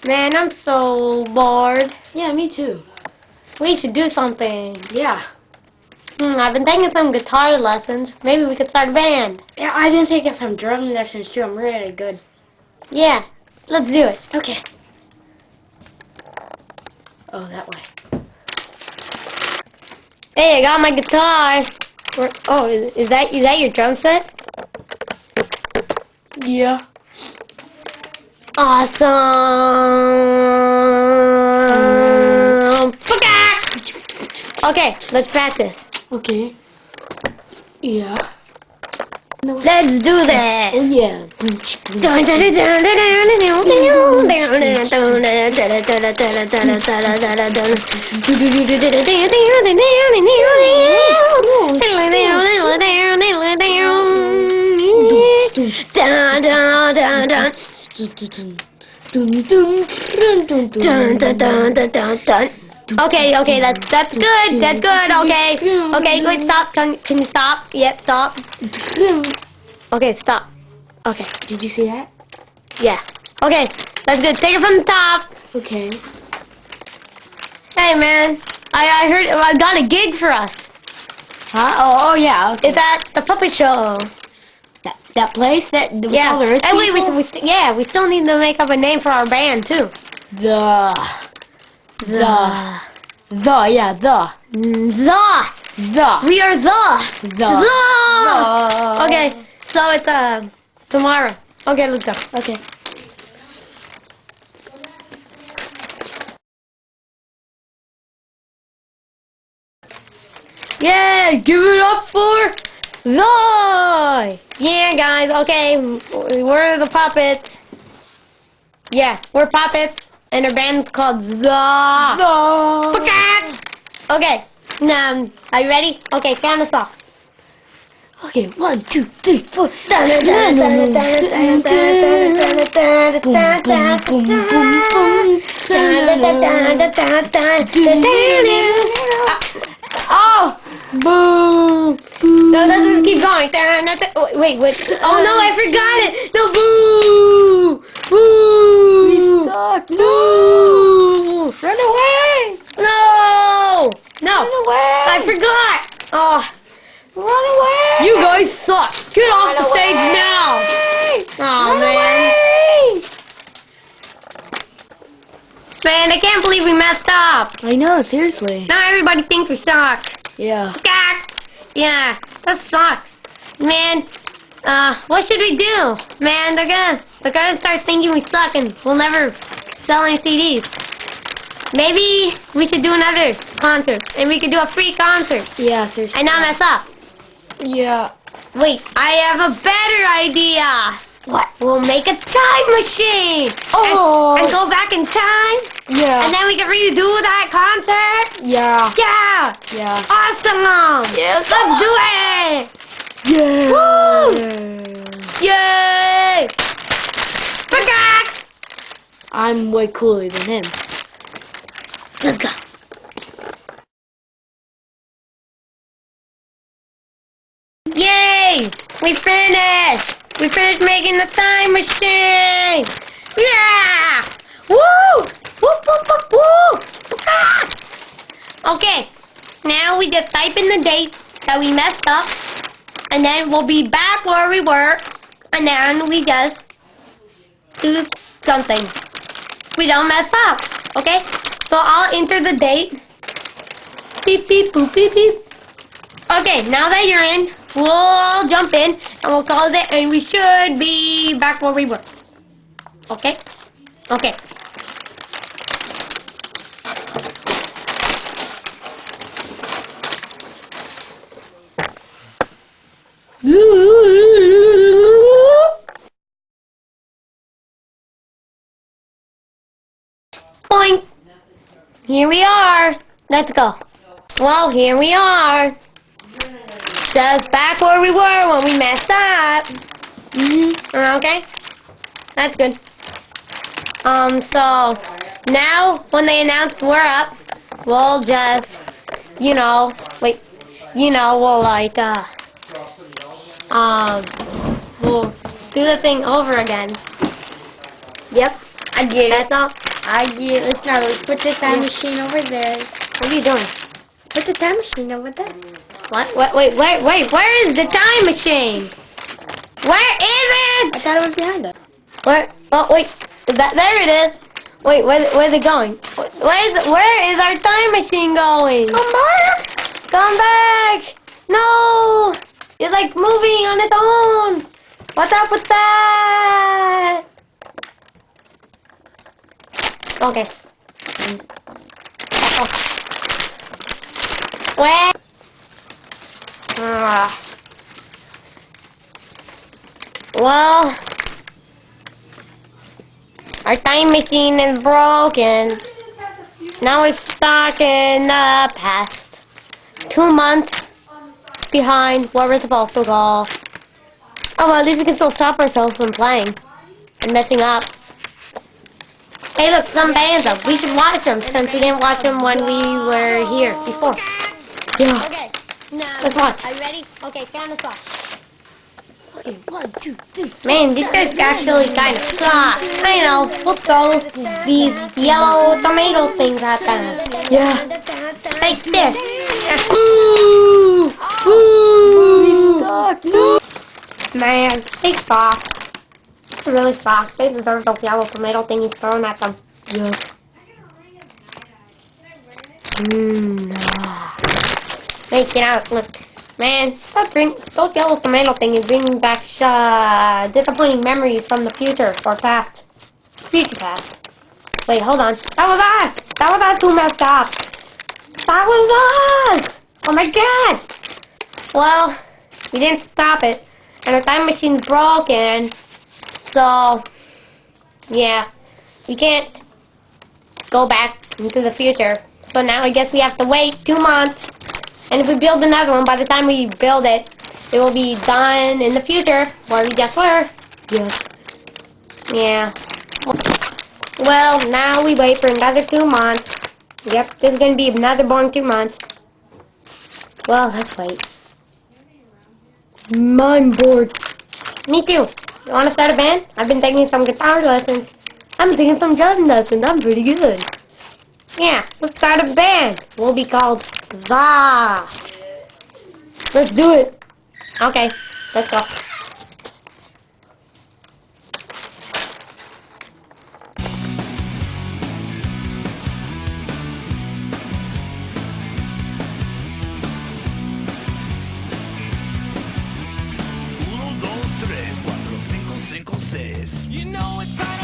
Man, I'm so bored. Yeah, me too. We should do something. Yeah. I've been taking some guitar lessons. Maybe we could start a band. Yeah, I've been taking some drum lessons too. I'm really good. Yeah, let's do it. Okay. Oh, that way. Hey, I got my guitar. Oh, is that your drum set? Yeah. Awesome. Okay, let's practice. Okay. Yeah. Let's do that. Oh, yeah. Okay, that's good. That's good. Okay, wait, stop. Can you stop? Yep, stop. Okay, stop. Okay, Did you see that? yeah. Okay, that's good. Take it from the top. Okay. Hey, man, I heard I got a gig for us. Huh? Oh, yeah. Okay. It's at the puppet show. That place that Yeah. all the rich Hey, wait, people? we still need to make up a name for our band too. The. We are the. Okay, so it's tomorrow. Okay, let's go. Okay. Yeah, give it up for Zoe! Yeah, guys, okay, we're the puppets. Yeah, we're puppets, and our band's called The. Okay, now, are you ready? Okay, count us off. Okay, 1, 2, 3, 4. Oh! Boo! No, let's just keep going. Wait. Oh no, I forgot it! No, boo! Boo! We suck. No! Run away! No! No! Run away! I forgot! Oh, Run away! you guys suck! Get off the stage now! Oh, man. Man, I can't believe we messed up! I know, seriously. Now everybody thinks we suck. Yeah. Yeah, that sucks. Man, what should we do? Man, they're gonna start thinking we suck and we'll never sell any CDs. Maybe we should do another concert and we could do a free concert Yeah, seriously. and not mess up. Yeah. Wait, I have a better idea. What? We'll make a time machine. Oh. And go back in time. Yeah. And then we can redo that concert. Yeah. Yeah. Yeah. Awesome. Yes. Let's do it. Yeah. Woo! Yay! Back! I'm way cooler than him. Let's go. Yay! We finished! We finished making the time machine! Yeah! Woo! Woo, woo, woo, woo! Ah! Okay, now we just type in the date that we messed up, and then we'll be back where we were, and then we just do something. We don't mess up, okay? So I'll enter the date. Beep, beep, boop, beep, beep. Okay, now that you're in, we'll jump in, and we'll close it, and we should be back where we were. Okay? Okay. Boing! Here we are. Let's go. Well, here we are. Just back where we were when we messed up. Okay? That's good. So, now, when they announce we're up, we'll just, we'll like, we'll do the thing over again. Yep, I did. That's all. Let's put the time machine over there. What are you doing? Put the time machine over there. What? Wait, Where is the time machine? Where is it? I thought it was behind us. Where? Oh, wait. There it is. Wait, where's it going? Where is our time machine going? Come back! Come back! No! It's like moving on its own! What's up with that? Okay. Where? Well, our time machine is broken. Now we're stuck in the past. 2 months behind where we're supposed to go. Oh, well, at least we can still stop ourselves from playing and messing up. Hey, look, some bands up. We should watch them since we didn't watch them when we were here before. Yeah. Okay, now, Let's watch. Are you ready? Okay, count us off. Okay, 1, 2, 3. Man, these guys actually kind of suck. I know, let's go. These yellow tomato things happen. Yeah. Right there. Ooh! Ooh! No! Man, they suck. They really suck. They deserve those yellow tomato thingies thrown at them. Yeah. Hey, get out. Look. Man, those yellow tomato thingies bring back disappointing memories from the future or past. Future past. Wait, hold on. That was us! That was us who messed up! That was us! Oh my god! Well, we didn't stop it, and our time machine's broken, so, yeah, we can't go back into the future. So now I guess we have to wait 2 months, and if we build another one, by the time we build it, it will be done in the future, where we just were. Yeah. Yeah. Well, now we wait for another 2 months. Yep, this is going to be another boring 2 months. Well, let's wait. I'm bored. Me too. You want to start a band? I've been taking some guitar lessons. I'm taking some jazz lessons. I'm pretty good. Yeah, let's start a band. We'll be called ZA. Let's do it. Okay, let's go. You know it's kinda